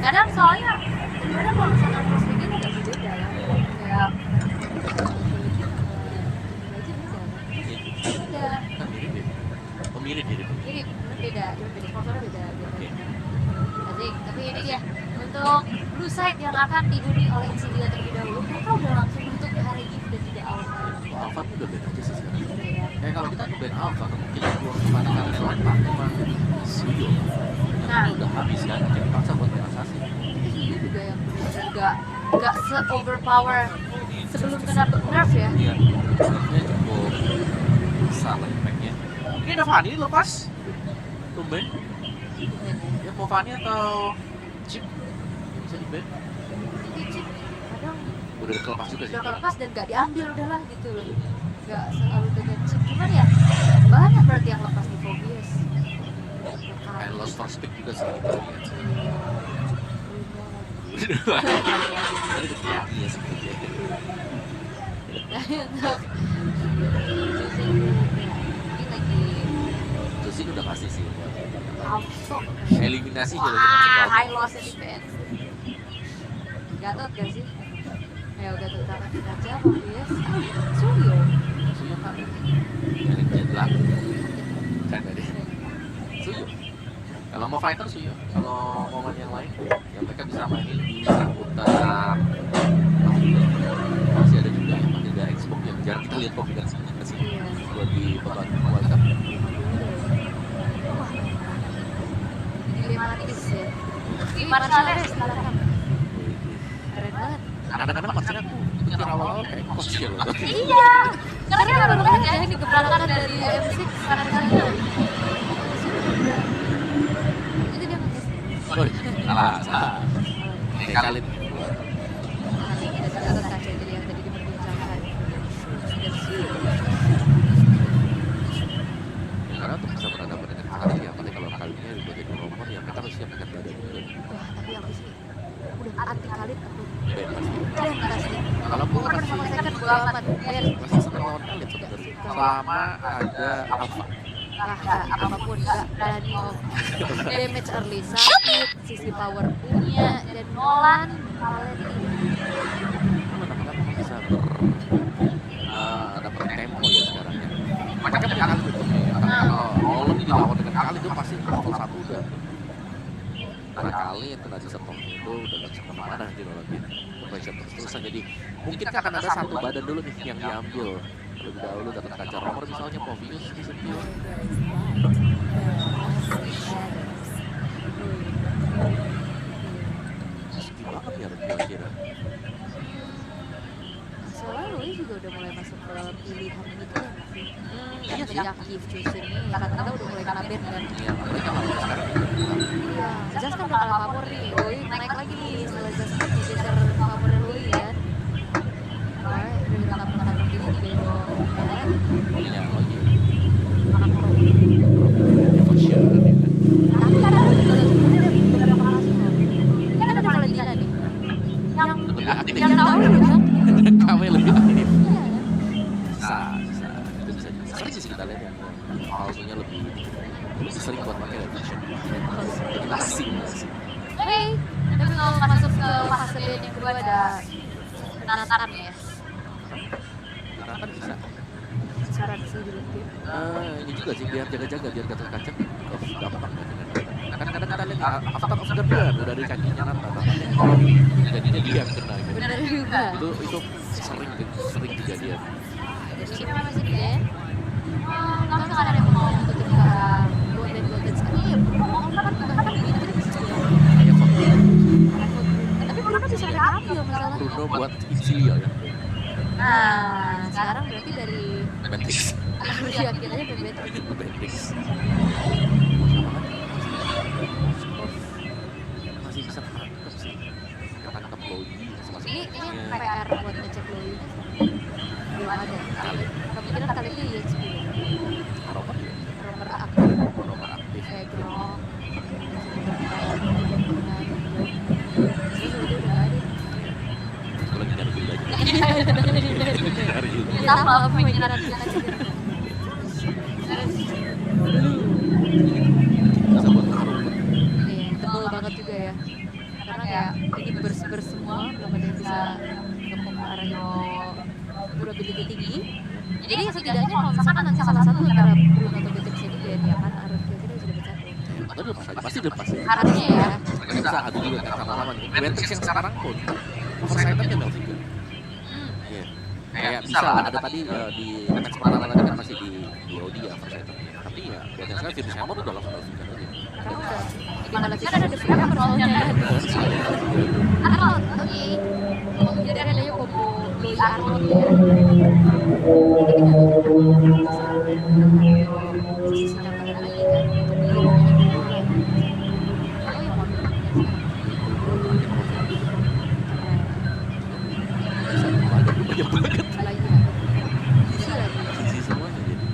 Kadang soalnya kadang kalau misalkan pas kayak gini nggak berbeda ya. Kayak beda. Kan mirip ya? Oh mirip. Ini beda, cuma beda sponsornya beda. Oke. Asik, tapi ini dia untuk Blue Side yang akan dihuni oleh Insidia terlebih dahulu. Mereka udah langsung bentuk ke hari Gift dan tidak Alpha. Alpha tuh udah beda aja sih sekarang. Ya. Kalau kita ke band Alpha mungkin keluar kepada lewat cuma Suyo. Nah. Yang udah habis kan, jadi paksa buat relaksasi. Ini juga yang benar-benar nggak se-overpower sebelum kena nerf ya. Iya, nerfnya cukup besar lah impact-nya. Ini ada Fanny lepas tumben. Ya mau Fanny atau Chip yang bisa di ban. Ini chip kadang Udah kelepas juga sih. udah kelepas dan nggak diambil udahlah gitu loh. Nggak selalu dengan chip, cuman ya banyak berarti yang lepas di Phobias. Kayak Lost for Speed juga sih kita lihat. Tadi udah iya sebenarnya. Ini lagi Josin udah pasti sih. Alpha. Eliminasi juga Wah, high loss defense. Gatot gak sih? Ayo Gatot kakak kaca Phobias. Suyo. Suyo kan. Yang jet lag. Kan tadi. Suyo. Kalau mau fighter Suyo. Kalau mau main yang lain, yang mereka bisa mainin di seputar masih ada juga yang pakai gaya Xbox yang jarang kita lihat kombinasinya nggak sih buat di babak World Cup. Ini Marquez ya. Marquez belakang. Keren banget. Kadang-kadang maksudnya aku pikir awal-awal kayak kecil. Iya. Karena kita baru kan ya ini gebrakan dari M6 kali-kali. Itu dia Marquez. Woi, salah. Kali Gatot kaca jadi yang tadi diperbincangkan. karena untuk bisa berhadapan dengan kali apalagi kalau kalinya udah jadi nomor ya mereka harus siap dengan badan juga. Wah, tapi aku sih udah anti Khalid aku. Ben pasti. Ben pasti. Kalau aku Bukan sama second gua amat. Ben. masih seneng lawan Khalid sebenarnya. Selama ada Alpha. Apapun nggak berani mau damage early sakit, sisi power punya dan Nolan Valenti. Lama-lama memang bisa dapat tempo ya sekarang ya. Mereka punya Khalid itu. Kalau Nolan ini dilawan dengan Khalid itu pasti level 1 udah. Karena Khalid itu nggak bisa tornado, udah nggak bisa kemana nanti Nolan gitu. Pressure terus-terusan jadi mungkin akan ada satu badan dulu nih yang diambil. Lebih dahulu dapat kaca romer misalnya Phobius di situ. Sedih banget ya kira-kira. Soalnya Loi juga udah mulai masuk ke pilihan itu kan sih. Iya sih. Sejak Gift Choosing ini kata-kata udah mulai kalah band kan. Iya, mereka lawan sekarang. Iya, Jas kan udah kalah pamor nih. Loi naik lagi nih setelah Jas geser pamornya Loi kan. Makanya udah berangkat gini di Belo. Iya, lagi. Makan pro. For sure kan ya. Tapi kadang juga sebenarnya beberapa kasus loh. Kan ada Valentina nih. Lebih aktif. Yang tahu ya bilang. KW lebih aktif. Iya kan? Bisa. Itu bisa juga. Sering sih kita lihat yang palsunya lebih sering buat pakai revision. Kita asing. Oke, tapi kalau masuk ke fase band yang kedua ada penataran ya. Kenapa bisa? Saran sih dulu gitu. Ini juga sih biar jaga-jaga biar gatot kaca gampang dengan kita. Kadang-kadang kita lihat avatar of the brand udah dari kakinya Nata jadinya dia yang kena gitu. Benar juga. Itu sering kejadian. Jadi ini memang masih di band. Kalau misalkan ada yang mau tutup ke golden sekarang ya mau kan bahkan ini tapi bisa juga. Kayak foto Tapi Bruno bisa diambil masalah. Bruno buat Insilio ya. Nah, sekarang berarti dari Matrix. akhirnya band Matrix. Masih bisa ketangkep sih. Ketangkep Logi masuk. ini PR buat ngecek lo ini belum ada. Kemungkinan kali ini EXP Romer ya. romer aktif Romer aktif. kayak Grok. Ini udah ada. Kalau lagi nyari build aja. Nyari build. Sama pemikiran Bisa buat harum. iya, tebel banget juga ya. Karena karena kayak ini bers semua belum ada yang bisa ngepop Arroyo durability tinggi. Jadi setidaknya kalau misalkan nanti salah satu antara Bruno atau Beatrix ini dianiakan Arroyo kira-kira bisa dapat satu. Atau udah pas aja, pasti udah pas. Harusnya ya. Mereka bisa adu juga kan sama-sama nih. Beatrix yang sekarang pun oversighted-nya Mel juga. Iya. Kayak bisa lah, ada tadi di match pertama tadi kan masih di Audi ya oversighted. Tapi ya buat yang sekarang Virtus Hammer udah langsung Melvika aja. Di malah kan ada Frega soalnya kan. Arnold, oke. Jadi ada ya combo Loi Arnold ya. Sisi tambahan lagi kan. Oh yang mau Banyak banget lagi. Sisi lagi. sisi semuanya jadi.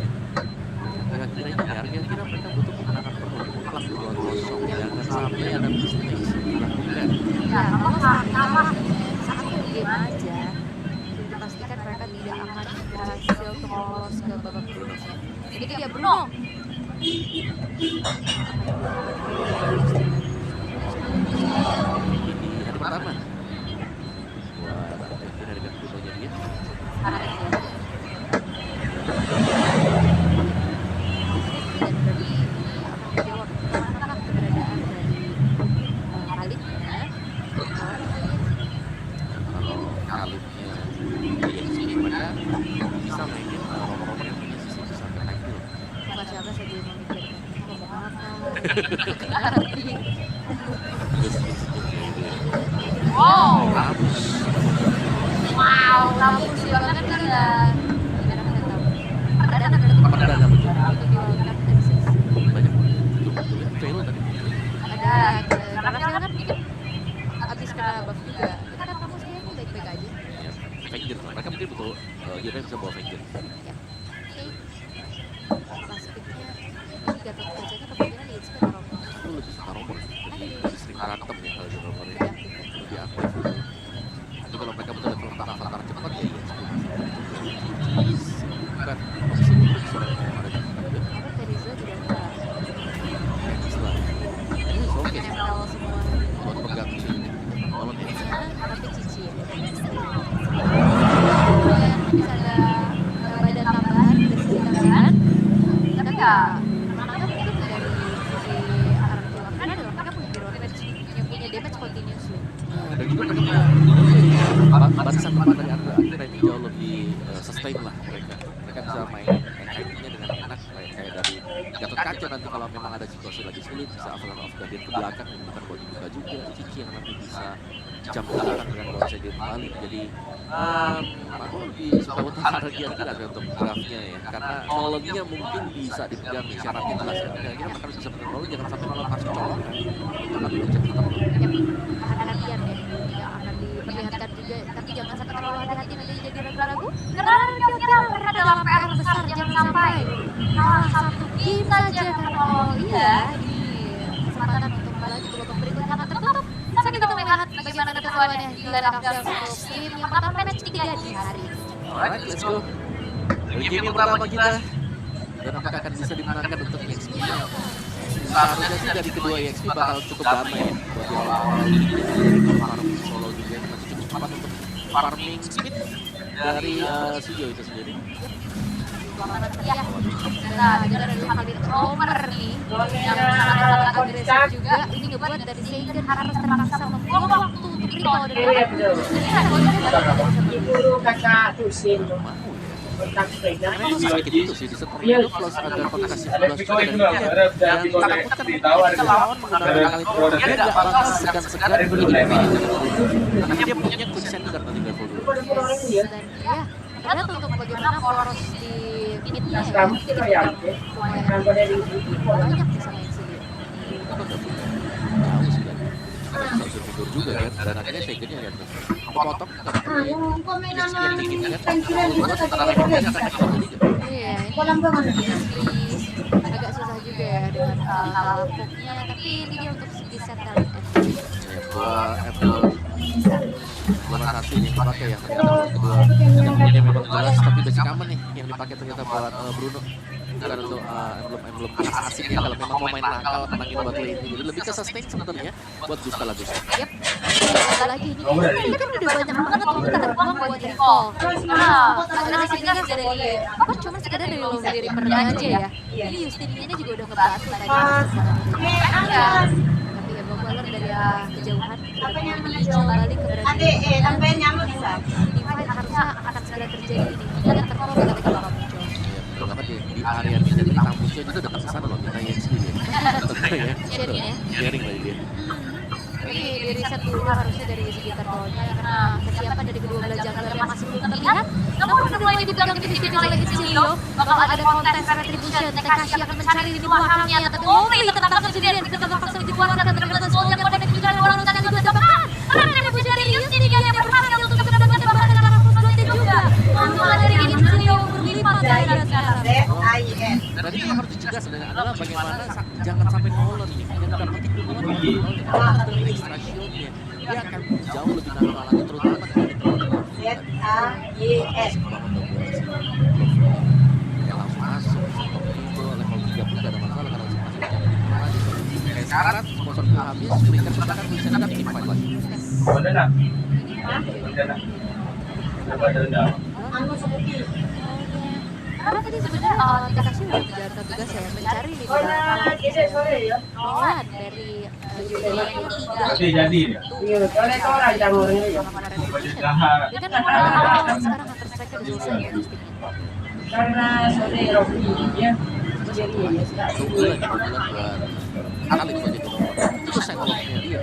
Agak kira ini ya, kira-kira mereka butuh kemenangan penuh mutlak 2-0 jangan sampai ada mistake dilakukan. Ya, kalau sama satu game aja sudah dipastikan mereka tidak akan berhasil untuk lolos ke babak berikutnya. Jadi dia Bruno. Ini hari pertama. Wah, akhirnya dengan Brunonya dia. Karena dia. Dan berarti ini akan menjawab apakah keberadaan dari Khalidnya. Kalau kalibnya EXP mereka bisa mainin nomor-nomor yang punya sisi bisa sampai naik dulu. Bukan siapa saja yang memikirkan ngomong apa. Ngerti. Wow. Wow, lampu sih banget kan udah. Perdana Perdana betul. itu di World Cup N6. Banyak betul ya. Fail tadi. Ada karena saya kan mungkin abis kena buff juga. Kita kan kamu sih baik-baik aja. Ya, Avenger. Mereka mungkin betul dia kan bisa bawa Avenger. Ya. Oke. Pas picknya ini Gatot Kacanya kemungkinan di HP atau Romo. Aku lebih suka Romer. Lebih sering berantem ya kalau di Romer ya. Lebih aktif ya. Lebih aktif. Tapi kalau mereka betul level avatar cepat ya EXP. Bukan opsi untuk seorang yang ada di juga. Apa Teriza juga enggak. Setelah ini oke sih. Nempel semua. Buat pegang sih ini. Malam ya. Tapi cici ya. Kemudian bisa ada badan tambahan, dari sisi tambahan. Tapi ya, makanya mungkin dari sisi Arroyo karena ada mereka punya hero damage yang punya damage continuously. Dan juga mereka punya barisan depan dari Andre ini jauh lebih sustain lah mereka. Mereka bisa main fightingnya dengan enak kayak dari Gatot Kaca nanti kalau memang ada situasi lagi sulit bisa avalanche of Guardian ke belakang menggunakan buat dibuka juga. Cici yang nanti bisa jam ke belakang dengan buat saya kembali. Jadi aku lebih suka utara Guardian jelas untuk draftnya ya karena nolongnya mungkin bisa dipegang nih syaratnya jelas ya. Kira-kira mereka bisa seperti nolong jangan sampai malah kasih colongan untuk nanti cek tetap Yap, hati-hatian ya, yang akan diperlihatkan juga. Tapi jangan sampai terlalu hati-hati nanti jadi ragu-ragu. Karena kira-kira mereka dalam PR besar, jangan sampai kalah satu game saja. Karena oh iya, ini kesempatan untuk kembali lagi ke babak berikutnya akan tertutup. Sampai kita melihat bagaimana keseruannya di line up untuk game yang pertama match 3 di hari ini. Alright, let's go. Dari game yang pertama kita dan apakah akan bisa dimenangkan untuk EXP-nya? Seharusnya sih dari kedua EXP bakal cukup damai ya buat di awal-awal ini. Farming solo juga yang masih cukup cepat untuk farming speed dari Sujo itu sendiri. Perlawanan meriah. Nah, juga ada Khalid Romer nih yang sangat agresif juga. Ini ngebuat dari Seigen harus terpaksa membuang waktu untuk recall dan Siguro kakatusin mo. Mau ya. Kontak pwede. Memang sakit itu sih di setor itu plus ada konekasi plus juga dari dia. Yang ditakutkan ketika lawan menggunakan kali itu dia tidak bakal segan-segan untuk menjadi karena dia punya quick sender nanti level 2. dan ya lihat untuk bagaimana poros di midnya ya Kamu sih kita ya. lumayan Nambah dari banyak bisa main sendiri. Apa udah punya tahu sih kan bisa langsung tidur juga kan dan akhirnya Seigennya lihat tuh potong karena EXP yang dingin kan kalau buat antara levelnya akan level 3. Iya, ini Walang bangan. please agak susah juga ya dengan hal-hal hooknya, tapi ini dia untuk segi set talent. Ya, gua Apple Bola satu yang dipakai ya ternyata buat kedua. Ini memang jelas tapi basic aman nih yang dipakai ternyata buat Bruno. Bukan untuk emblem anak asing ya kalau memang mau main nakal menangin bot lane ini. Jadi lebih ke sustain sebenarnya buat Gusta lah Gusta. Yep. Ada lagi ini kan udah banyak banget tuh kita terbuang buat recall. Nah, ada sini kan dari apa cuma sekedar dari low dari Reaper aja ya. Ini Justin ini juga udah ngebantu tadi. Tapi ya Babaler dari kejauhan udah menginjau balik ke berada. Divide harusnya akan segera terjadi ini. Dan terkoro ketika bakal muncul. Banget di area ini dari kampusnya juga dekat ke sana loh kita yang sendiri. Sharing ya. Sharing lagi dia. Tapi di riset dulu harusnya dari segi tertolnya karena kesiapan dari kedua belah jungler masih belum terlihat. Namun udah mulai dipegang tipis-tipis oleh Itzilio. Bakal ada kontes retribution. Tekashi akan mencari di belakangnya. Tapi Lowly tertangkap sendirian. Tertangkap langsung dikeluarkan. Ternyata soalnya konek mencari orang dan juga dapatkan. Karena retribution dari Justin yang berhasil untuk mendapatkan bahkan arah Fusdote juga. Keuntungan dari Itzilio berlipat dari sekarang. Berarti yang harus dicegah sebenarnya adalah bagaimana jangan sampai Nolan nih yang dapetin duluan dengan extra shieldnya. Dia akan jauh lebih nakal lagi terutama yang langsung masuk itu level 3 pun gak ada masalah karena masih masih kayak sekarang sponsor kita habis flicker kita kan bisa dapat team fight lagi. Karena tadi sebenarnya Takashi udah menjalankan tugas ya mencari di Nolan dari jadi ya. Dia kan memang sekarang Hunter Strike udah selesai ya Karena sore Rocky-nya jadi bulan buat kali itu aja dulu. Itu psikolognya dia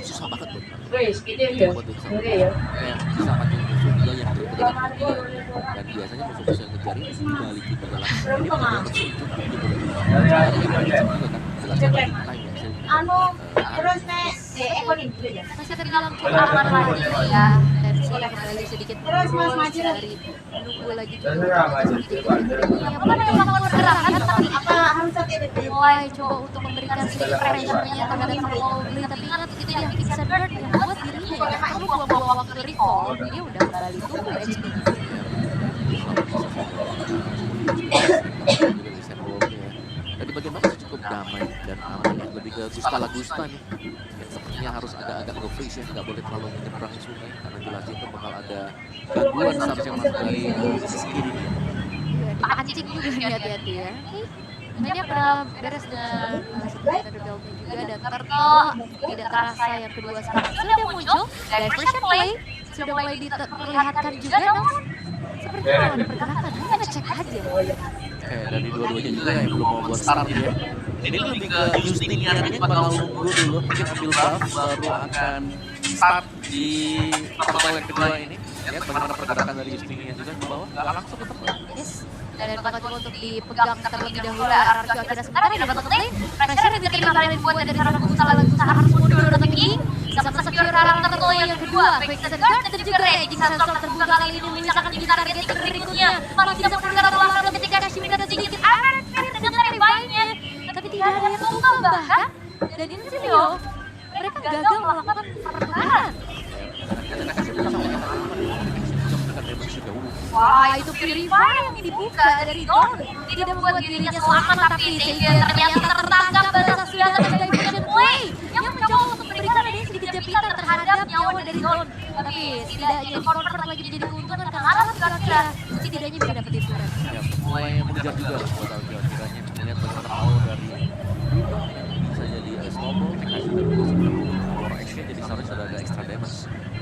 susah banget buat Guys, kita ya. Sore ya. kayak bisa pancing musuh dia yang berdekat dengan dia dan biasanya musuh-musuh yang ngejar ini dibalikin ke dalam ini benar-benar bersunjuk gitu loh. Jadi yang paling juga kan jelasnya balik time ya sih. Terus ekonomi juga ya. masih terbilang cukup aman lagi ya dan sih kembali sedikit Terus Mas maju dari nunggu lagi juga Apa gerakan tapi apa harus ada mulai coba untuk memberikan sedikit pressure-nya terhadap Lowly tapi ingat itu dia fixed bird yang buat dirinya ya perlu buang-buang waktu recall dia udah kembali tumbuh HP Tadi bagaimana sih cukup damai dan aman ya lebih ke Gusta la Gusta nih yang sepertinya harus agak nge-freeze ya nggak boleh terlalu menyeberang sungai karena jelas itu bakal ada gangguan seharusnya masuk dari sisi kiri nih. dipancing juga nih hati-hati ya nah dia pernah beres dan Thunderboltnya juga dan Turtle tidak terasa yang kedua sekarang sudah muncul diversion play sudah mulai diperlihatkan juga namun sepertinya kalau ada pergerakan hanya ngecek aja Dari dua-duanya juga yang belum mau buat start ya. Ini lebih ke Justin niatnya bakal nunggu dulu mungkin ambil buff baru akan start di total yang kedua ini. Lihat bagaimana pergerakan dari Justinnya juga ke bawah, nggak langsung ke tebak. yes dan bakal coba untuk dipegang terlebih dahulu RRQ akhirnya sebentar dapat lane pressure yang diterima kalian dibuat dari Rara salah harus mundur atau king sama secure Turtle yang kedua fake guard dan juga raging sensor terbuka kali ini memisahkan di target yang berikutnya masih bisa bergerak belakang ketika Kashmir ada sedikit dengan revive-nya tapi tidak ada yang tumbang bahkan dan ini sih mereka gagal melakukan pertukaran wah itu purifier yang dibuka dari Dawn tidak membuat dirinya selamat tapi Xavier ternyata tertangkap bahasa sudah ada diversion play yang mencoba untuk memberikan adanya sedikit jepitan terhadap nyawa dari Dawn tapi setidaknya convert lagi menjadi keuntungan karena alat kira-kira setidaknya bisa dapetin turret Ya, mulai mengejar juga buat Algio akhirnya melihat bagaimana power dari Bruno yang bisa jadi snowball, Takashi dan power action jadi seharusnya sudah ada extra damage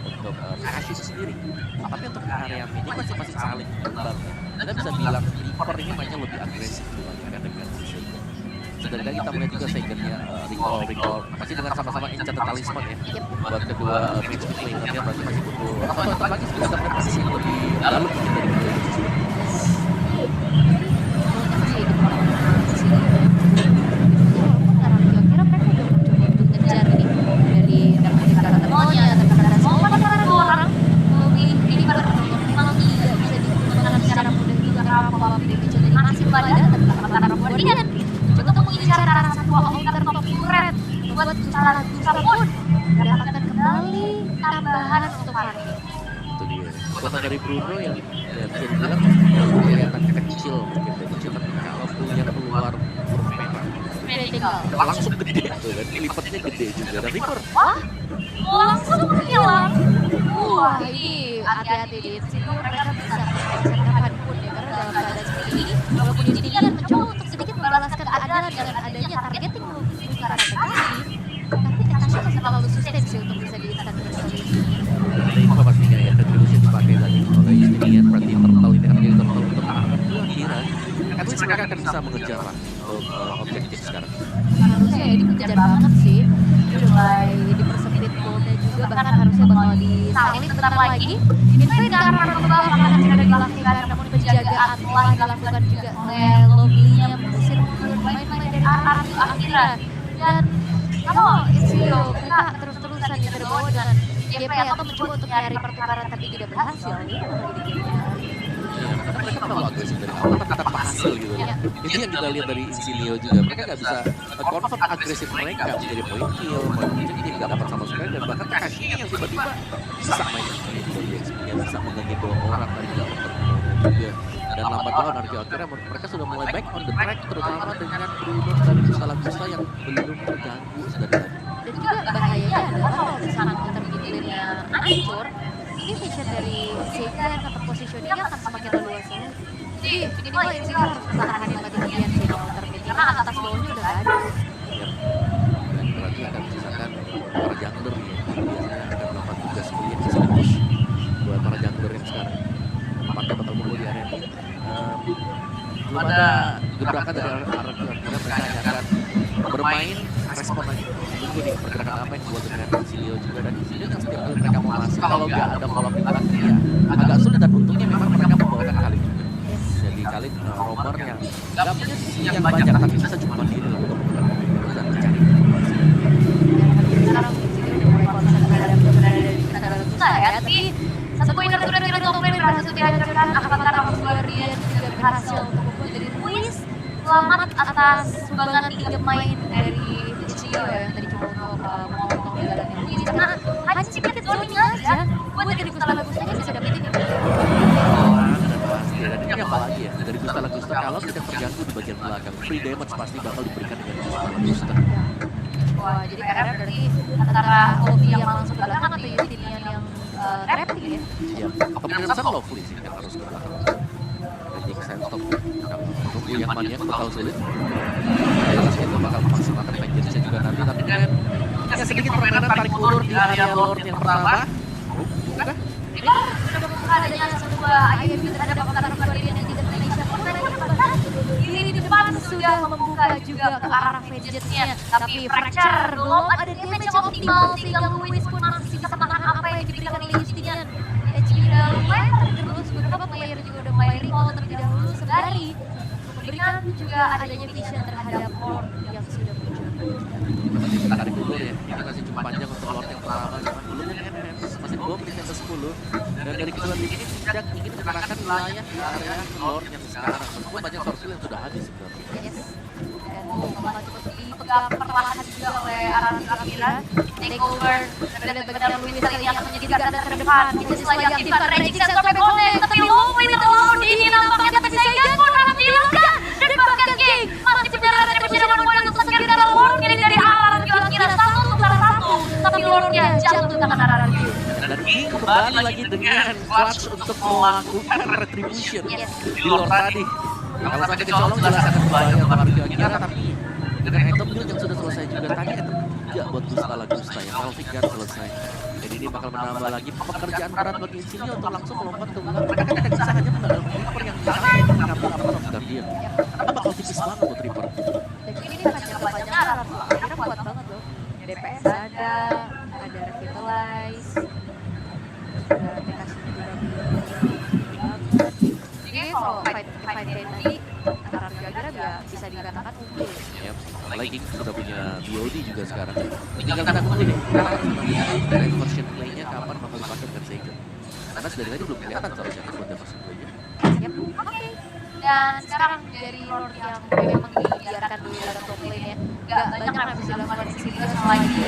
untuk Takashi itu sendiri. Tapi untuk area mid ini masih saling imbang ya. Kita bisa bilang Reaper ini mainnya lebih agresif dibandingkan dengan Shaker. Sedangkan kita melihat juga Shakernya recall masih dengan sama-sama Enchanted Talisman ya. Buat kedua match lanernya berarti masih butuh atau lagi kita dapat posisi yang lebih dalam mungkin dari kedua sisi. Buat salah pun mendapatkan kembali tambahan untuk Harvey. Itu dia. Kekuatan dari Bruno yang ya, bisa dibilang kelihatan kecil mungkin kecil, tapi kalau punya keluar huruf merah Vertical. langsung gede tuh kan, lipatnya gede juga. Dan Reaper Wah, langsung hilang. Wah, ini hati-hati di sini mereka bisa menghabiskan kapanpun ya, karena dalam keadaan seperti ini, walaupun Unity akan mencoba untuk sedikit membalaskan keadilan dengan adanya targeting melalui para tadi, tapi Natasha masih terlalu sustain sih untuk bisa di-instant berkali. ada info pastinya ya, retribution dipakai tadi oleh Justinian, berarti turtle ini akan jadi turtle untuk arah kira at least mereka akan bisa mengejar lah untuk objektif sekarang. Harusnya ya dikejar banget sih, udah mulai dipersempit goalnya juga, bahkan harusnya bakal disalip bentar lagi. Invade ke arah ke bawah akan segera dilakukan, namun penjagaan telah dilakukan juga oleh lobbynya mengusir main-main dari arah Akira. Dan kalau Ezio mereka terus-terusan yang terbawa dengan GP atau mencoba untuk nyari pertukaran tapi tidak berhasil. Ini lagi di Iya, karena mereka terlalu agresif dari awal tapi tanpa hasil gitu ya. Itu yang kita lihat dari Insilio juga, mereka nggak bisa convert agresif mereka menjadi point kill, point objective nggak dapat sama sekali, dan bahkan Kakashi yang tiba-tiba bisa main itu di XP, bisa mengganggu 2 orang dari dalam juga. Dan lambat laun akhirnya mereka sudah mulai back on the track, terutama dengan Bruno dan Gusta yang belum terganggu dari tadi. Dan juga bahayanya adalah kalau misalkan intermediate-nya hancur, ini vision dari Sega yang tempat positioningnya akan semakin leluasa. Jadi minimal Sega harus pertahanin mati-matian sih kalau intermediate, karena atas bawahnya udah gak ada. Yap. Dan berarti akan menyisakan para jungler nih, biasanya akan melakukan tugas mulia di sini push buat para jungler yang sekarang maka bakal mulu di area ini. Belum ada gebrakan dari arah mereka hanya akan bermain respon lagi. Tunggu nih pergerakan apa yang dibuat dengan Insilio juga, dan Insilio yang setiap kali mereka mau masuk kalau nggak ada follow up di belakang ya agak sulit, dan untungnya memang mereka membawakan Khalid juga. Jadi Khalid roamer yang nggak punya sisi yang banyak tapi bisa cuma mandiri lah untuk melakukan dan mencari informasi. Sekarang Sega udah mulai konsen terhadap keberadaan dari kita dalam susah ya, tapi satu poin untuk top lane berhasil dihancurkan, Avatar of Guardian juga berhasil untuk membuat dari Luis selamat atas sumbangan 3 main dari Ezio ya, yang tadi coba untuk memotong jalannya Luis, karena hanya sedikit zoning aja buat dari Gusta Lagustanya bisa dapetin ya. Dan ini apa lagi ya dari Gusta Lagusta, kalau tidak terganggu di bagian belakang, free damage pasti bakal diberikan dengan Gusta Lagusta. Wah, jadi karena berarti antara Ovi yang langsung ke belakang atau Yudi Dinian yang trapping ya. Ya, kemungkinan besar Lovely sih yang harus ke belakang. Raging Sandstorm kalau menunggu yang maniak bakal sulit. Jelas itu bakal memaksimalkan vengeance juga nanti, tapi kan ya sedikit permainan tarik ulur di area Lord yang pertama. Bukan? Ini sudah membuka adanya sebuah IMB terhadap Avatar of Guardian yang tidak Indonesia. Bahkan ini di depan sudah membuka juga ke arah vengeance-nya. Tapi fracture belum ada damage yang optimal sehingga Luis pun masih bisa makan apa yang diberikan oleh Justinian. HP udah lumayan tergerus, beberapa player juga udah mulai recall terlebih dahulu sembari memberikan juga adanya vision terhadap Lord yang sudah muncul. Masih kita tarik ulur ya, ini masih cukup panjang untuk Lord yang pertama, cuman belum yang NMS, masih 2 menit ke 10. Dan dari kedua tim ini tidak ingin mengarahkan wilayah di area Lord yang sekarang, meskipun banyak source yang sudah habis sebenarnya. Yes. Dan bakal cepat dipegang perlahan juga oleh Akira. Takeover dan bagaimana Luis kali ini akan menjadi garda terdepan. Jadi lagi aktifkan Raging Sandstorm Connect, tapi Luffy alone ini nampaknya tapi Sega pun menampilkan dan bahkan King masih berjalan dari perjalanan poin untuk segera Lord ini dari arah Akira 1 untuk salah 1, tapi Lordnya jatuh ke tangan arah Dan King kembali lagi dengan clutch untuk melakukan retribution di Lord tadi. Kalau sampai kecolong jelas akan berbahaya untuk Arki Akira, tapi dengan item build yang sudah selesai juga tadi, item 3 buat Gusta Lagusta yang Melvin Guard selesai. Jadi ini bakal menambah lagi pekerjaan berat bagi Insilio untuk langsung melompat ke belakang. Mereka kan tidak bisa hanya mengandalkan Reaper yang bisa mengambil Avatar of Guardian. Karena bakal tipis banget buat Reaper. Dan ini panjang-panjangnya arah Akira kuat banget loh. DPS ada Revitalize, ada aplikasi juga jadi kalau fight day nanti antara Akira bisa dikatakan unggul. Yap, apalagi King sudah punya BOD juga sekarang. Tinggal kita tunggu nih, dari version play-nya kapan bakal dipakai dengan Sega. Karena dari tadi belum kelihatan seharusnya buat version play-nya. Yap, oke. Dan sekarang dari Lord yang memang dibiarkan dulu dalam top lane-nya, gak banyak yang bisa dilakukan di sini selagi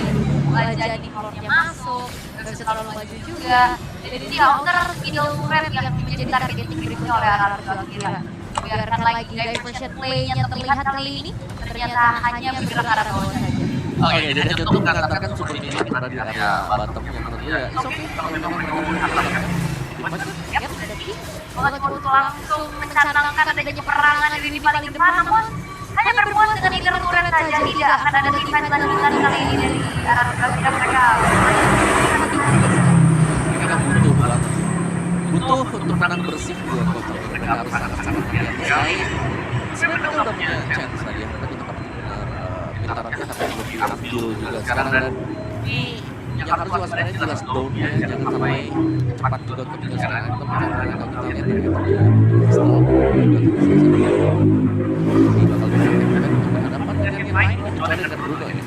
Lajani Lordnya masuk, terus bisa terlalu maju juga. Jadi dia owner middle rep yang menjadi targeting berikutnya oleh Arab Juakira. Biarkan lagi diversion play-nya terlihat kali ini, ternyata hanya bergerak ke arah bawah saja. Oke, jadi untuk mengatakan super mini berada di area bottom yang menurut gue ya it's okay kalau memang Yap, ada Ki. Walaupun langsung mencanangkan adanya perangan di paling depan, namun hanya berbuat dengan inner turret saja, tidak akan ada defense lanjutan kali ini dari Arab Juakira. Mereka butuh banget, butuh untuk menang bersih dua kotak. Mereka harus sangat-sangat hati-hati. Sebenarnya mereka udah punya chance tadi ya, tapi tetap benar pintarannya sampai belum diambil juga sekarang. Dan yang harus waspadai jelas down-nya, jangan sampai cepat juga ke minus setengah itu karena kalau kita lihat dari setelah ini bakal bisa berhadapan dengan yang lain kecuali dengan Bruno ya,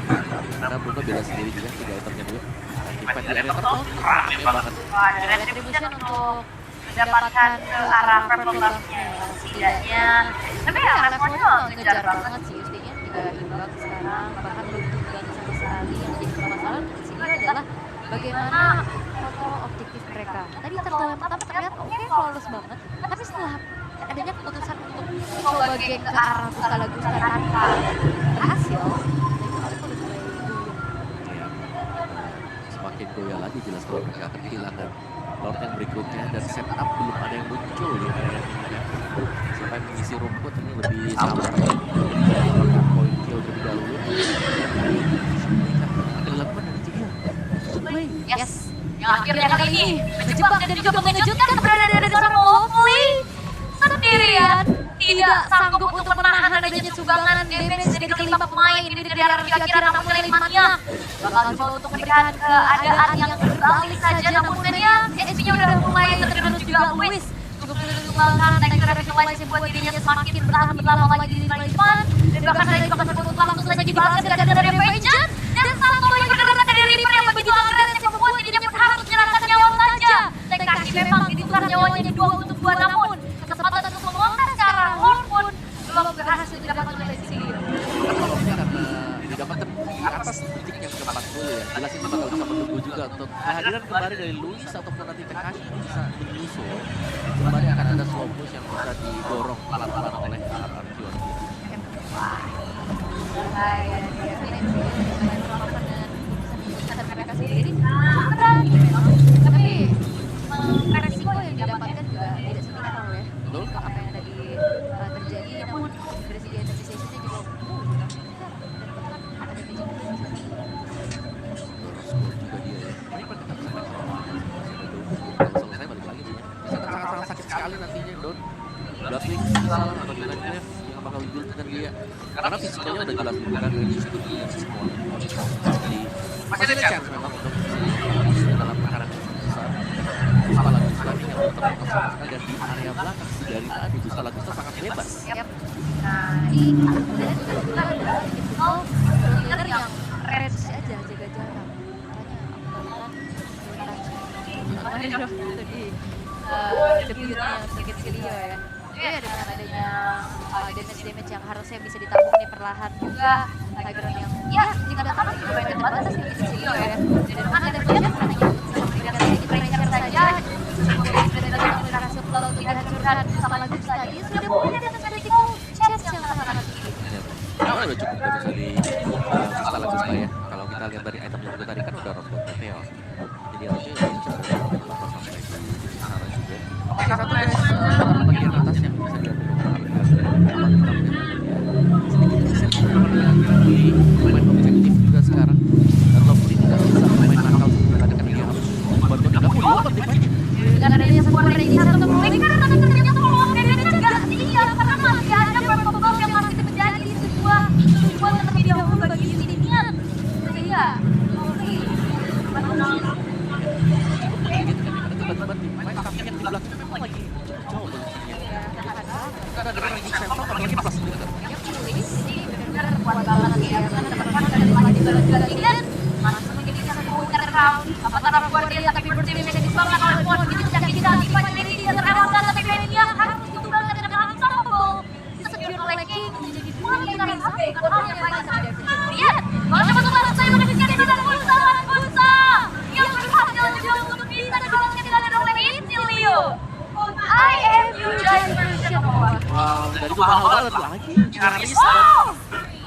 karena Bruno beda sendiri juga 3 itemnya dulu. Defense di area turtle rame banget. ada retribution untuk mendapatkan ke arah purple buff-nya setidaknya. Tapi ya responnya ngejar banget sih, Justinya tidak imbang sekarang, bahkan belum tunggang sama sekali. Yang jadi permasalahan di sini adalah bagaimana kontrol objektif mereka. Tadi turtle yang pertama terlihat oke, flawless banget, tapi setelah adanya keputusan untuk coba geng ke arah Gusta tanpa berhasil, semakin goyah lagi jelas kalau mereka akan kehilangan Lord yang berikutnya dan setup belum ada yang muncul di area ini. Siapa yang mengisi rumput ini lebih sabar mendapatkan poin kill terlebih dahulu. Ada lakukan dari Cigil. yes, yang akhirnya kali ini menjebak dan juga mengejutkan berada di seorang Lovely sendirian, tidak sanggup untuk menahan adanya sumbangan damage dari kelima pemain ini dari arah kira-kira, namun kalimatnya bakal coba untuk memberikan keadaan yang berbalik saja, namun Mania SP-nya udah mulai tergerus juga. Luis cukup menyumbangkan tank revitalize yang buat dirinya semakin bertahan lagi di paling depan, dan bahkan ada juga tersebut langsung saja dibalas dari Vengeance, dan satu yang bergerak dari Reaper yang begitu agresif yang membuat dirinya pun harus menyerahkan nyawa saja. Tank kaki memang ditukar nyawanya 2 untuk 2, namun kesempatan untuk menguangkan secara horn pun belum berhasil didapatkan oleh Cecilio. Karena didapatkan di atas titik yang keempat dulu ya. Jelas ini bakal bisa menunggu juga untuk kehadiran kembali dari Luis ataupun nanti Tekashi bisa menyusul. Kembali akan ada slow push yang bisa didorong pelan-pelan oleh Arkion. Bahaya dia dengan mereka sendiri berani memang, tapi resiko yang didapatkan juga tidak seminimal ya. Betul. Apa yang tadi terjadi, namun dari segi energy station-nya juga ada damage juga. Score juga dia ya. Ini kita bisa main sama kalau selesai balik lagi sih ya. Bisa sangat-sangat sakit sekali nantinya Don. Bloodwing salah atau dengan Jeff yang bakal build dengan dia. Karena fisikalnya udah jelas bukan dari studi semua. Jadi masih ada chance memang untuk bisa dalam perkara besar. Gusta Lagusta yang tetap sama sekali dan di area belakang sih dari tadi Gusta Lagusta sangat bebas. Yap. Nah, ini dan juga adalah tipikal leader yang range aja, jaga jarak. Makanya aku bilang di debutnya sedikit Cecilio ya. Ya dengan adanya damage yang harusnya bisa ditanggung nih perlahan juga, background yang ya dikatakan lumayan terbatas nih Cecilio ya. Dan mana ada banyak katanya memberikan sedikit pressure saja, dan berhasil pulau untuk dihancurkan sama lagu tadi sudah punya dan resiko chance yang sangat tinggi. Karena udah cukup bagus dari Gusta Lagusta ya. Kalau kita lihat dari itemnya juga tadi kan udah Rosebud Meteor. Jadi harusnya ya bisa bakal sampai ke sana juga. Oke, satu guys, bagian atas yang bisa sedikit main objektif juga sekarang. Dan Lovely tidak bisa main nakal mengadakan dia harus membantu tidak pun dapat dipakai. Dengan adanya sebuah ready satu mulai karena ternyata peluang damage nggak sia, karena masih ada purple buff yang masih menjadi sebuah tujuan terlebih dahulu bagi dirinya. Sehingga Lovely tiba-tiba main kaki yang di belakang memang lagi jauh posisinya. Karena ada lagi sensor atau lagi plus juga. ini benar-benar kuat banget ya, karena dapatkan dari lagi dan langsung menjadi satu round antara Guardian tapi berdimensif disebabkan oleh Pon gitu yang kita dipakai dari dia terarahkan tapi Mania harus ditumbangkan dengan unstoppable secure lacking menjadi dua lingkaran sampai bukan hal yang lain sama Devin. Lihat, kalau coba tuh saya mengejar di dalam Bunsa yang berhasil juga itu mahal banget lagi. Nyaris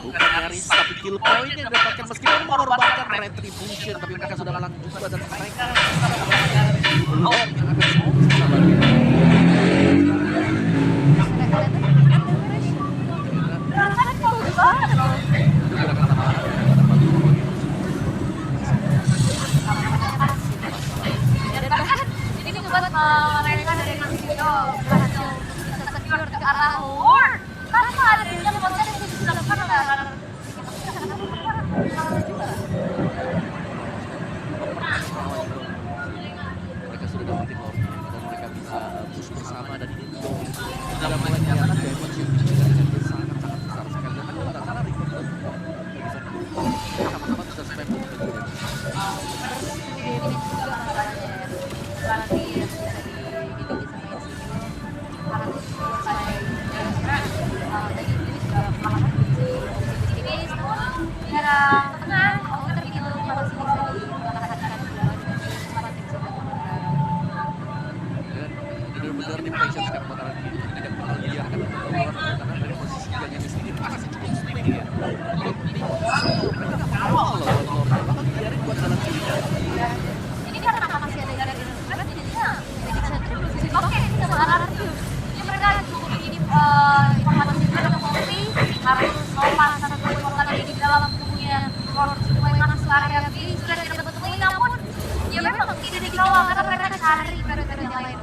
bukan nyaris tapi kill point yang didapatkan meskipun mengorbankan retribution, tapi mereka sudah menang juga dan mereka belum yang akan bisa lagi. Mereka dari Meksiko berhasil bisa secure ke arah Lord karena ada yang konten yang sudah dilakukan oleh mereka sudah dapetin Lord dan mereka bisa push bersama dan ini sudah mulai kelihatan damage yang sangat-sangat besar sekali dan kalau tidak salah Rico bisa sama-sama bisa spam untuk benar-benar di patience kan bakalan tidak bakal biarkan keluar karena dari posisi yang di sini masih cukup speed ya. Jadi mereka nggak mau loh Lord, bakal biarin buat jalan sendiri. Ini karena masih ada dari Internet jadinya oke kita berharap ini mereka cukup ini informasi juga kopi harus sopan karena kekuatan ini di dalam tubuhnya Lord supaya masuk area B sudah tidak dapat temuin namun ya memang tidak dikawal karena mereka cari mereka yang lain.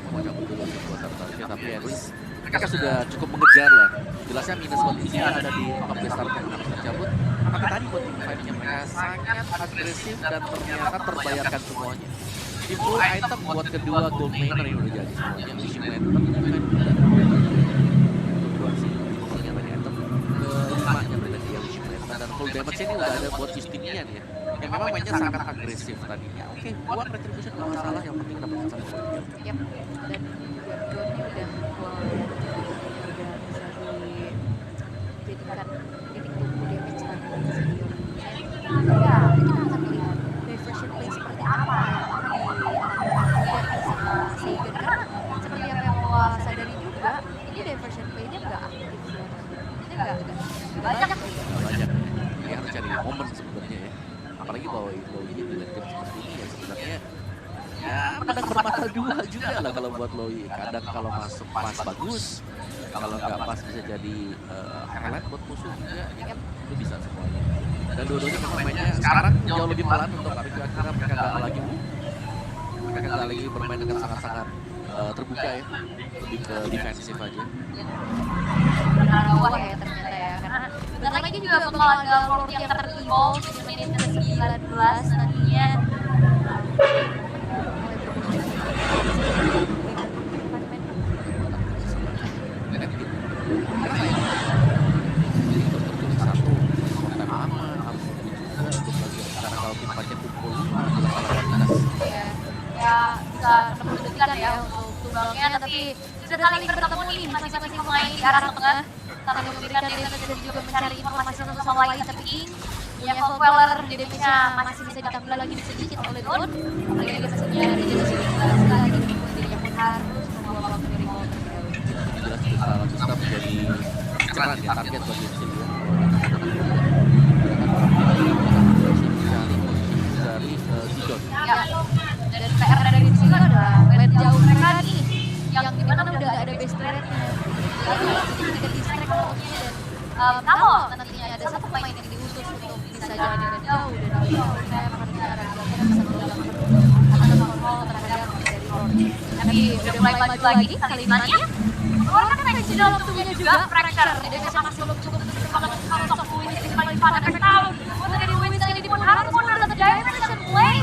Mau cabut dulu untuk buat Tartarusnya, tapi at least mereka sudah cukup mengejar lah. Jelasnya minus kondisinya ada di top besar yang harus dicabut. Tapi tadi buat tim fight-nya mereka sangat agresif dan ternyata terbayarkan semuanya. Di full item buat kedua gold mainer yang udah jadi semuanya. Fishing lantern, kedua sih, pokoknya tadi item kelimanya mereka dia fishing lantern dan full damage ini udah ada buat Justinian ya. Yang memang mainnya sangat agresif tadinya. Oke, buat retribution gak masalah, yang penting dapat satu poin. Yap, dan drone-nya udah bisa dijadikan titik tunggu damage lagi di senior. Ya, kita akan melihat diversion play seperti apa yang sama Seigen karena seperti apa yang Loa sadari juga, ini diversion play-nya nggak aktif ya. Ini nggak banyak. Banyak. Ini harus cari momen sebenarnya ya. Apalagi bahwa itu ini di game seperti ini ya sebenarnya ya kadang bermata dua juga lah kalau buat Loi. Kadang kalau masuk pas bagus, kalau nggak pas bisa jadi highlight buat musuh juga. Itu bisa semuanya. Dan dua-duanya memang mainnya sekarang jauh lebih pelan untuk Arigo. Akhirnya mereka nggak lagi mereka nggak lagi bermain dengan sangat-sangat terbuka ya, lebih ke defensif aja. Wah ya ternyata ya karena bentar lagi juga bakal ada Lord yang ter-evolve di menit ke-19 nantinya. Ya bisa 60 detik ya untuk tunggalnya tapi sudah saling bertemu nih masing-masing pemain di arah tengah saling memberikan data dan juga mencari informasi satu sama lain tapi yang Queller damage-nya masih bisa ditambah lagi sedikit oleh Don apalagi pastinya ada jadi sedikit lagi jadi yang harus membawa waktu dari Don jelas salah Gustav menjadi inceran ya target bagi Silvia dari Zidon ya dan PR dari sini adalah lane jauh mereka nih yang dimana udah ada base turret-nya sedikit distract musuhnya dan kalau nantinya ada satu pemain yang diutus untuk bisa jalan dengan jauh dan saya harusnya ada bisa melakukan ada kontrol terhadap dari Lord tapi udah mulai maju lagi kali ini Lord kan ada di dalam tubuhnya juga fracture dan masih belum cukup banget kalau sok win jadi paling pada efek tahu untuk dari win ini pun harus menurut dimension play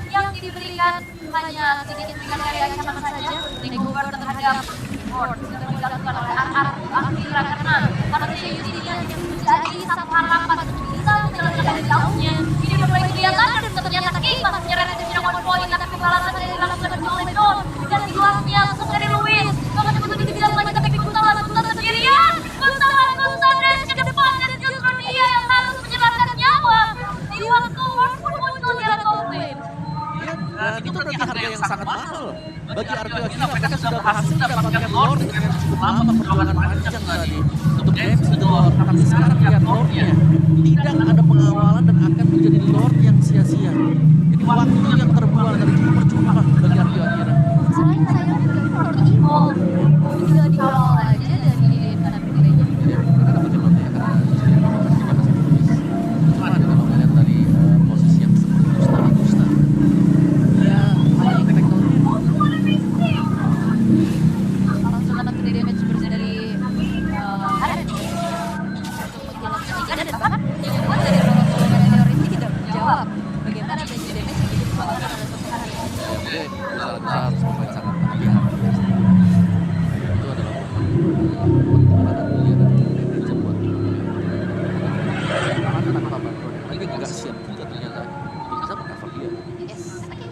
yang diberikan hanya sedikit berikan dari ancaman saja Negover terhadap Lord sudah dilakukan oleh Akira karena manusia Justinian yang menjadi satu harapan untuk bisa menyelesaikan jauhnya ini mulai kelihatan dan ternyata imbas menyerang dan tidak poin tapi balasan dari dilakukan oleh Don dan gelasnya langsung dari Luis bahkan begitu dibilang lagi tapi Gustav sendirian Gustav ke depan dan justru dia yang harus menyelamatkan nyawa di waktu Lord pun muncul di jalan komplain. Dan itu berarti memiliki harga yang sangat mahal. Bagi Argo Akira, mereka sudah berhasil mendapatkan lore dengan cukup lama, perjuangan panjang tadi untuk damage the lore. Tapi sekarang lihat lore-nya, tidak ada pengawalan dan akan menjadi lore yang sia-sia. Jadi waktu yang terbuang dari percuma bagi Argo Akira. Selain sayang juga ini Lord Evil tinggal di awal aja dan dijadiin karena bedanya. Jadi mereka dapetin lore-nya karena cuma kalau melihat dari posisi yang seperti Gusta, ya paling teknologi Langsung dapat gede damage bersih dari Haren untuk menjelaskan Ika dan bahkan yang kedua dari Rolo Meteor ini tidak menjawab bagaimana basic damage yang dikeluarkan oleh sosok Haren. Jadi besar harus pemain sangat hati-hati. Itu adalah momen dia dan bisa buat tanpa bantuan lagi nggak siap juga ternyata bisa meng-cover dia. Yes, oke.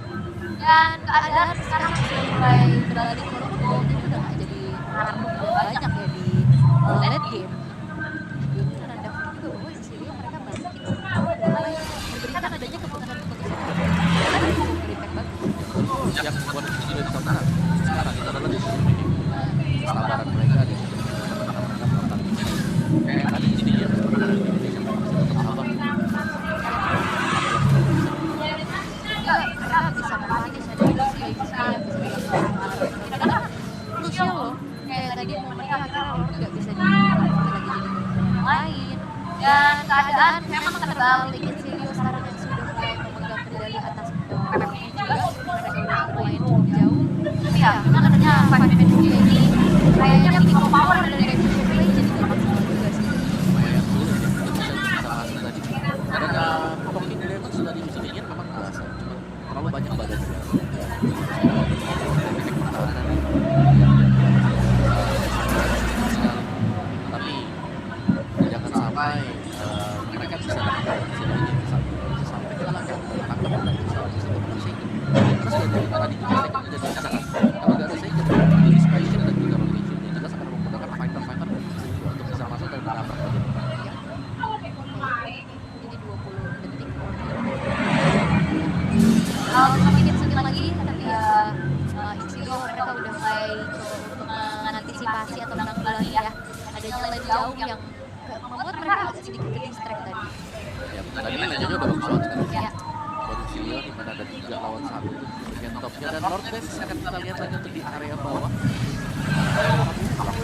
Dan keadaan sekarang sudah mulai berbalik walaupun ini udah nggak jadi pengaruh banyak ya di late game. Ini menandakan juga bahwa Insilia mereka balikin mulai memberikan adanya keputusan-keputusan yang berimpact bagus. Yang buat juga di sana sekarang itu adalah decision making. Kesabaran mereka di situ mereka melakukan kayak tadi di sini ya Indonesia masih tetap sabar. Juga mereka bisa memanis ada Lucio yang bisa dilakukan karena Lucio loh kayak tadi momennya akhirnya Lord nggak bisa lagi jadi yang lain dan keadaan memang terbalik Insilia sekarang yang sudah mulai memegang kendali atas PPP juga mereka udah bermain cukup jauh tapi ya dengan adanya 5 man juga ini kayaknya minimum power dari defensive play jadi nggak maksimal juga sih. Lumayan sulit ya untuk bisa masuk tadi. Karena poking damage tadi bisa ingin memang berasa, cuma terlalu banyak badan dia. Efek pertahanan tapi jangan sampai mereka bisa dapat bisa sampai kehilangan tangkapan dan bisa benar shaken. Terus dari tadi juga shaken jadi bisa kan kalau nggak ada shaken dari Spike dan juga rotation dia juga sangat memudahkan fighter untuk bisa masuk dan menabrak bagian depan. Jadi 20 detik. Sedikit sedikit lagi tapi ya Insilia mereka udah mulai coba untuk mengantisipasi atau menanggulangi ya adanya lane jauh yang membuat mereka agak sedikit ke distract tadi. Ya, tadi aja udah bagus banget kan. Ya. Barusilio di mana ada 3 lawan 1 di bagian topnya dan Northwest akan kita lihat lagi untuk di area bawah.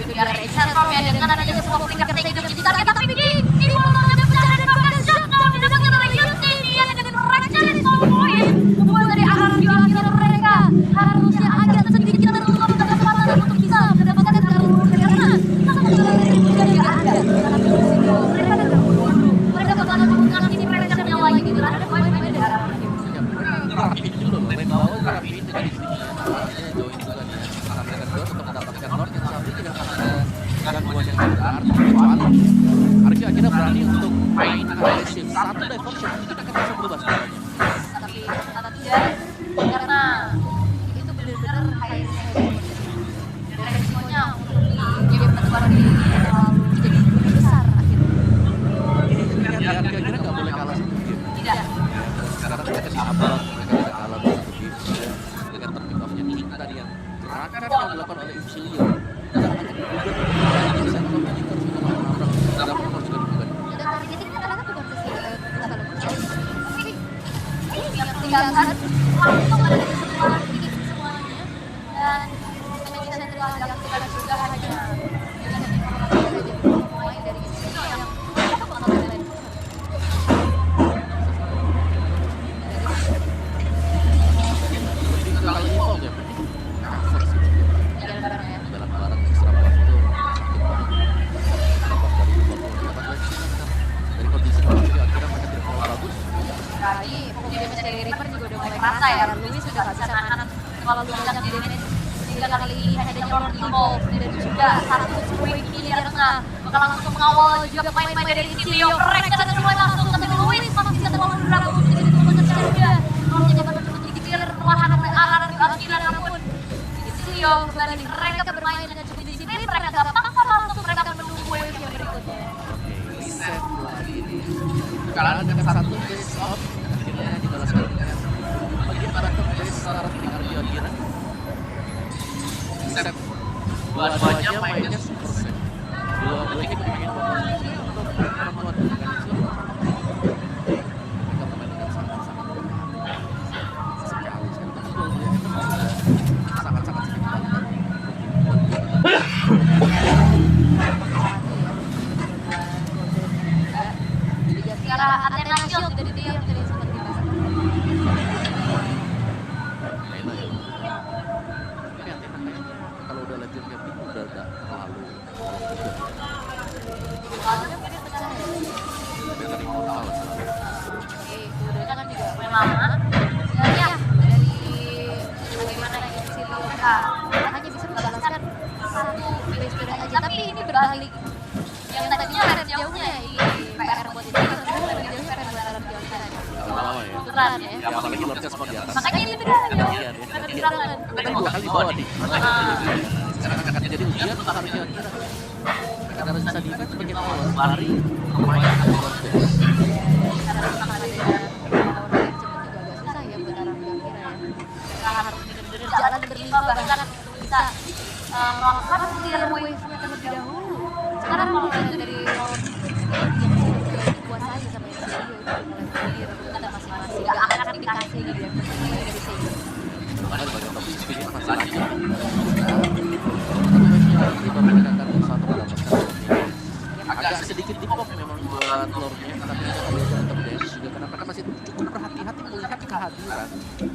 Itu dia Rachel ya dengan adanya sebuah peringkat yang tidak jadi target tapi ini mulutnya pecah dan bahkan Zhao mendapatkan Legacy dia dengan Rachel di top point membuat dari Argo Akira mereka harusnya agak sedikit terluka pada kesempatan untuk bisa mendapatkan kartu karena dari ada tapi mereka tidak buru-buru mereka bakalan menggunakan ini pressure yang lagi gitu ada poin-poin dari arah Rapiin dulu loh, main bawah juga rapiin juga di sini. Artinya join juga nih. Akan mereka dua untuk mendapatkan North yang saat ini tidak akan ada gangguan yang berarti kecuali Argo akhirnya berani untuk main agresif. Satu diversion mungkin akan bisa berubah segalanya. tapi tidak karena itu benar-benar high risk dan resikonya untuk di game kedua ini terlalu jadi besar akhirnya Ya Argo akhirnya nggak boleh kalah satu game. tidak Sekarang mereka diabal, mereka tidak kalah di satu game dengan turning off-nya King tadi yang gerakan yang dilakukan oleh Insilia tidak hanya digugat di set of editors juga nabrak juga digugat. dan targetingnya ternyata bukan ke Gonzalo tapi yang kelihatan langsung ada di semua titik semuanya dan Magic Central diaktifkan juga hanya dengan informasi saja pemain dari Insilia yang apa banget lain Kalau involve ya penting cover sih jalan bareng ya jalan bareng extra buff itu sakit banget extra buff dari involve dapat lagi dari kondisi kalau juga akhirnya mereka tidak terlalu bagus tadi poke damage dari Reaper juga udah mulai kerasa ya Louis sudah gak bisa nahan kalau lu banyak di damage sehingga kali ini adanya Lord Evil dan juga satu sprint ini di tengah bakal langsung mengawal juga main-main dari Insilia mereka dan semua langsung tapi Louis masih bisa terlalu beragu jadi teman-teman juga kalau jangan mencoba dikir perlahan oleh Argo Akira namun Insilia kembali mereka bermain dengan cukup disiplin mereka gak paksa langsung mereka akan menunggu wave yang berikutnya oke reset lagi nih kekalahan dengan satu base off akhirnya dibalaskan dengan bagian bottom base secara tinggal dua-duanya mainnya super set. Dua-duanya pengen komposisi untuk perempuan dengan isu mereka bermain dengan sangat-sangat sekali. Tapi golnya itu sangat-sangat sedikit. Secara Athena Shield dari dia yang tadi sempat dibahas. Athena ya. Tapi Athena kayaknya kalau udah legend camping udah gak terlalu Soalnya mungkin pecah ya. udah dari total sekarang. Oke, udah kan juga main lama. Ya, dari bagaimana si Luka hanya bisa membalaskan satu base spirit aja, tapi ini berbalik. Yang tadinya rem jauhnya ini PR buat itu, sekarang rem jauhnya PR buat Arab Jauhnya. Lama-lama ya. Beneran ya. Ya apalagi Lordnya semua di atas. Makanya ini beda ya. Iya, dia. Ada serangan. Kan 2 kali di bawah nih. Sekarang akan jadi ujian untuk harus kira-kira. Mereka harus bisa defense sebagai awal lari lumayan agak base. Karena memang ada lawan yang cepat juga agak susah ya buat Arab Jauhnya ya. Mereka harus benar-benar jalan berlima bahkan untuk bisa melakukan clear wave-nya terlebih dahulu. Sekarang kalau lihat dari lawan yang sudah dikuasai sama Ezreal itu mulai clear kita masing-masing. Gak akan dikasih gitu ya posisinya dari Saber. Makanya banyak tapi speednya masih lanjut. Tiba mereka akan satu mendapatkan agak sedikit dipop memang buat lore-nya, tapi kita tetap dance juga karena mereka masih cukup berhati-hati melihat kehadiran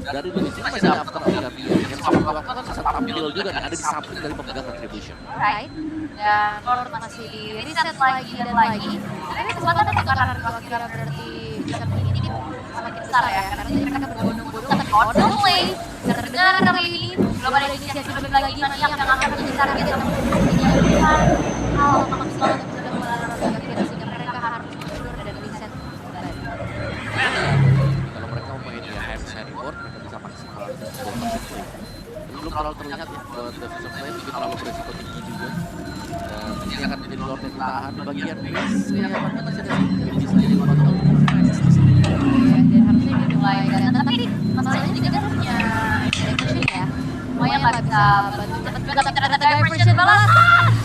dari Luis. Ini masih after Guardian yang sama waktu kan bisa tampil juga nih, ada di samping dari pemegang Retribution. Right. Dan Lord masih di reset lagi dan lagi. Tapi kesempatan untuk Arab kira berarti bisa mengintip semakin besar ya, karena tadi mereka berbondong-bondong tapi on the way. Terdengar kali ini belum ada inisiasi belum lagi nanti yang akan menjadi target yang hal maksimal untuk bisa dilakukan kira sehingga mereka harus mundur dan reset kembali. Kalau mereka mau main ya hand reward, mereka bisa maksimal belum terlalu terlihat ya defensive play juga terlalu beresiko tinggi juga. Dan ini akan menjadi Lord yang tahan di bagian base. Kelihatannya masih ada yang bisa jadi bakal Dan harusnya dia mulai datang, tapi masalahnya juga kan punya diversion ya. Lumayan lah bisa bantu cepat juga, tapi ternyata diversion balas.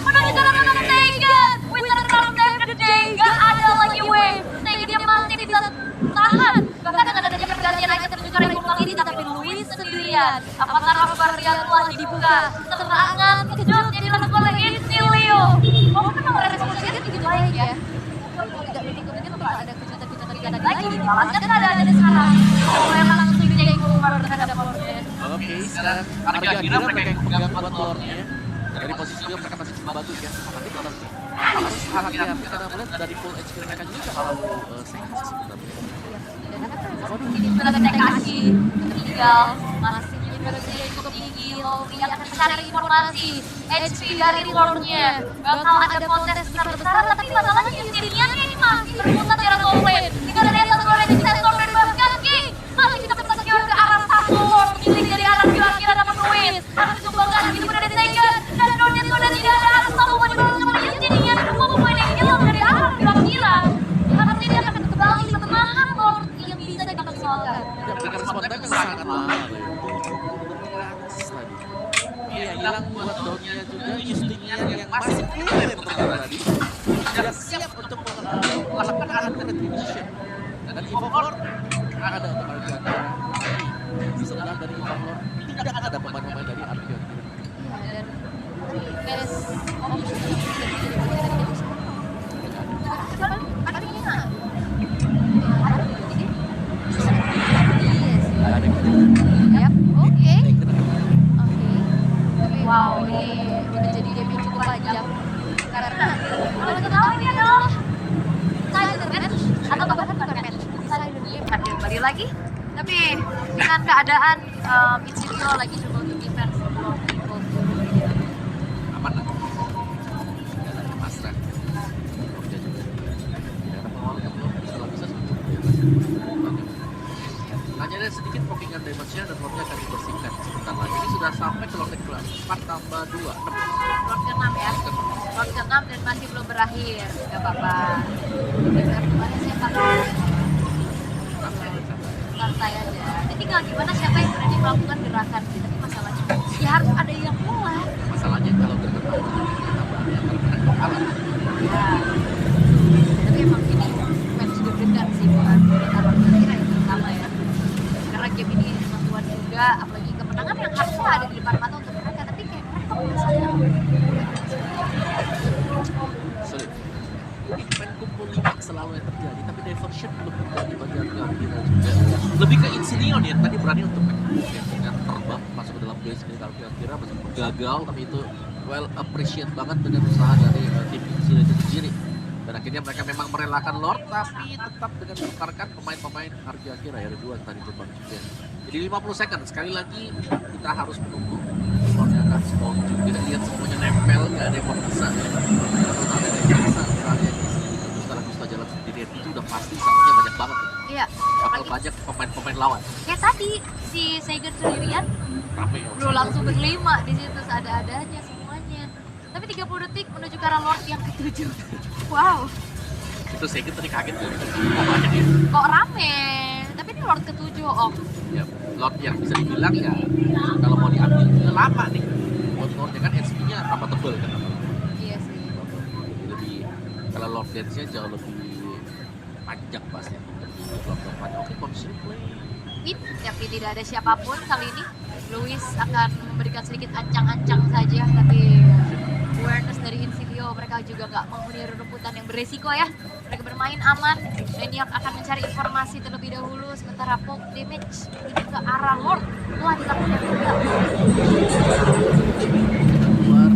Menang di dalam Taken, Winter Crown Day, gak ada lagi wave. Taken dia masih bisa tahan. Bahkan ada pergantian item juga Rainbow kali ini, tapi Luis sendirian. Apakah Rafaria telah dibuka? Serangan kejut yang dilakukan oleh Isilio. Oh, memang responsnya begitu baik ya. Tidak mungkin bakal ada kejutan-kejutan lagi. Kan ada sekarang. Kalau yang langsung takeover terhadap Lordnya. Oke, sekarang harga kira mereka yang pegang buat lore-nya. Dari posisi juga mereka masih cukup bagus ya. Tapi tetap harus hati-hati karena melihat dari full HP mereka juga terlalu sehat sih sebenarnya. Waduh, ini sudah kasih tinggal masih berarti yang cukup tinggi. Lovi akan mencari informasi HP dari Lordnya. Bakal ada kontes besar-besar, tapi masalahnya intinya ini masih berputar secara komplain. Tinggal ada yang satu orang yang bisa storm dari bawah kaki. Masih bisa bersekian ke arah satu Lord milik dari arah kira-kira dapat Luis. Harus disumbangkan, ini udah ditaken. Dan Lordnya sudah tidak ada arah satu mau dibalas sama intinya. Semua pemain yang hilang dari arah kira-kira. Harusnya dia akan kembali semangat Lord yang bisa dimaksimalkan. Ya, dengan respon time yang sangat mahal ya. Iya, hilang buat downnya juga, Justinnya yang masih clear yang tadi. Tidak siap untuk melakukan arahan ke Retribution. Dan Evoclor ada untuk Argana. Bisa dilihat dari Evoclor, tidak ada pemain-pemain dari Argana. Dan best option yang bisa diberikan dari Deus. Artinya Yap, oke. Wow, ini menjadi game yang cukup panjang karena kalau kita tahu ini adalah silent match atau bahkan bukan match, silent game. Akan kembali lagi, tapi dengan keadaan Isilio lagi coba untuk defense belum equal to Aman lah. Tidak ada pasrah. Oke juga. Tidak ada pengawal yang belum bisa hanya ada sedikit poppingan damage-nya dan lordnya akan dibersihkan sebentar lagi. Ini sudah sampai ke lord kelas 4 tambah 2. Lord ke-6 ya. Lord ke-6 dan masih belum berakhir. Gak apa-apa. Kemarin saya santai aja. Ini tinggal gimana siapa yang berani melakukan gerakan. Tapi masalahnya ya harus ada yang mulai. Masalahnya kalau gerakan kalah. Ya. Tapi emang ini match deg-degan sih buat Arab Kira yang terutama ya. Karena game ini menentukan juga, apalagi kemenangan yang harusnya ada di depan mata untuk mereka, tapi kayak mereka berusaha. Sulit. Ini main kumpul 5 selalu yang terjadi, tapi diversion belum terjadi bagi Argentina juga. Lebih ke Insigne yang tadi berani untuk dengan terbang masuk ke dalam base milik Argentina, meskipun gagal, tapi itu well appreciate banget dengan usaha dari tim Insigne itu sendiri. Dan akhirnya mereka memang merelakan Lord, tapi tetap dengan menukarkan pemain-pemain Argentina ya, ada 2 yang tadi terbang juga. Jadi 50 second, sekali lagi kita harus menunggu. Lordnya akan spawn juga, lihat semuanya nempel, gak ada yang mau bisa. Kalau ada yang bisa, misalnya Gusta jalan sendirian, itu udah pasti sakitnya banyak banget. Iya. Bakal banyak pemain-pemain lawan. Kayak tadi si Segen sendirian Rame ya. lu langsung berlima di situ ada-adanya semuanya. Tapi 30 detik menuju ke arah Lord yang ke-7. Wow, Itu saya tadi kaget ya. Kok banyak ya? kok rame. Tapi ini Lord ke-7 Om. Ya, Lord yang bisa dibilang ya, kalau mau diambil juga lama nih. Buat Lordnya kan HP-nya tambah tebel kan. Iya sih. Lebih, kalau Lord Dance-nya jauh lebih panjang pasti. Lord panjang, oke conceal play. Tapi tidak ada siapapun kali ini. Luis akan memberikan sedikit ancang-ancang saja, tapi awareness dari Insilio, mereka juga nggak menghuni rumputan yang beresiko ya. Mereka bermain aman, Maniac akan mencari informasi terlebih dahulu, sementara poke damage menuju ke arah Lord telah dilakukan juga. Keluar,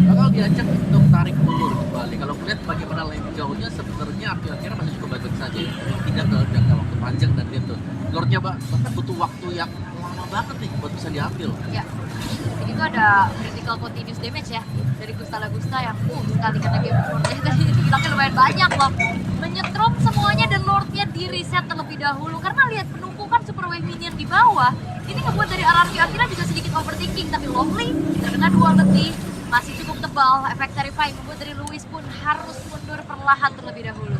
bakal diajak untuk tarik mundur kembali. Kalau melihat bagaimana lane jauhnya, sebenarnya akhir-akhirnya masih cukup baik-baik saja ya. Tidak ke jangka waktu panjang dan dia tuh Lordnya bahkan butuh waktu yang lama banget nih buat bisa diambil. Ya, jadi itu ada critical continuous damage ya dari Gusta yang sekali kena game Lordnya tadi hilangnya lumayan banyak loh. Menyetrum semuanya dan Lordnya di reset terlebih dahulu karena lihat penumpukan super wave minion di bawah. Ini ngebuat dari RRQ akhirnya juga sedikit overthinking, tapi Lovely terkena 2 letih masih cukup tebal. Efek terrifying membuat dari Luis pun harus mundur perlahan terlebih dahulu.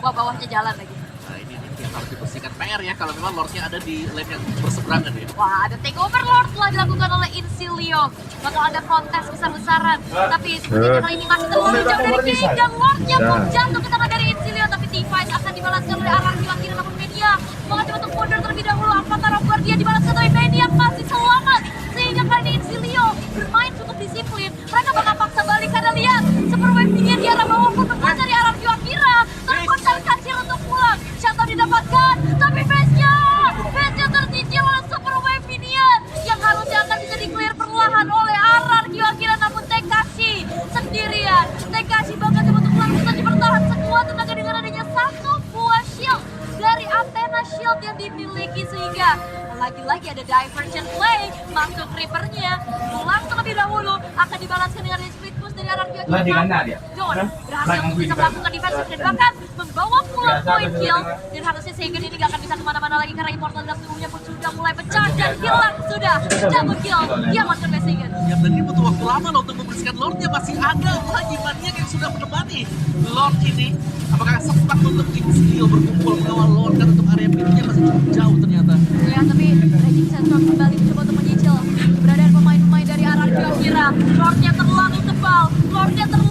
Wah, bawahnya jalan lagi. Nah ini yang harus dibersihkan PR ya kalau memang Lordnya ada di lane yang berseberangan ya. Wah, ada takeover Lord telah dilakukan oleh Insilio. Bakal ada kontes besar-besaran. Tapi sepertinya kali ini masih terlalu jauh dari King dan Lordnya pun jatuh ke tangan dari Insilio. Tapi Device akan dibalaskan oleh RRQ akhirnya, namun Media mengacu untuk mundur terlebih dahulu. Avatar of Guardian dibalaskan oleh Media masih selamat. Sehingga kali ini Insilio bermain cukup disiplin. Mereka bakal paksa balik karena lihat Super Wave Minion di arah bawah pun bermain dari RRQ Akira. Terkontak kecil untuk pulang. Shadow didapatkan, tapi base-nya tercicil oleh Super Wave Minion yang harusnya akan bisa di-clear perlahan oleh RRQ Akira, namun Tekashi sendirian. Tekashi bahkan coba untuk langsung saja bertahan sekuat tenaga dengan adanya 1 buah shield dari Athena Shield yang dimiliki, sehingga lagi-lagi ada diversion play, masuk Reaper-nya pulang terlebih dahulu, akan dibalaskan dengan split push dari RRQ Akira. John berhasil untuk bisa melakukan defensive dan bahkan membawa pulang point kill, dan harusnya Segen ini gak akan bisa kemana-mana lagi karena immortal dalam tubuhnya pun sudah mulai pecah dan hilang sudah. Double kill diamankan oleh Segen. Ya dan ini butuh waktu lama loh untuk membersihkan Lordnya, masih ada lagi Maniac yang sudah menemani Lord ini. Apakah sempat untuk Insilio berkumpul mengawal Lord kan untuk area pintunya masih cukup jauh ternyata. Ya, tapi Raging Sandstorm kembali mencoba untuk menyicil keberadaan pemain-pemain dari RRQ Akira. Lordnya terlalu tebal, Lordnya terlalu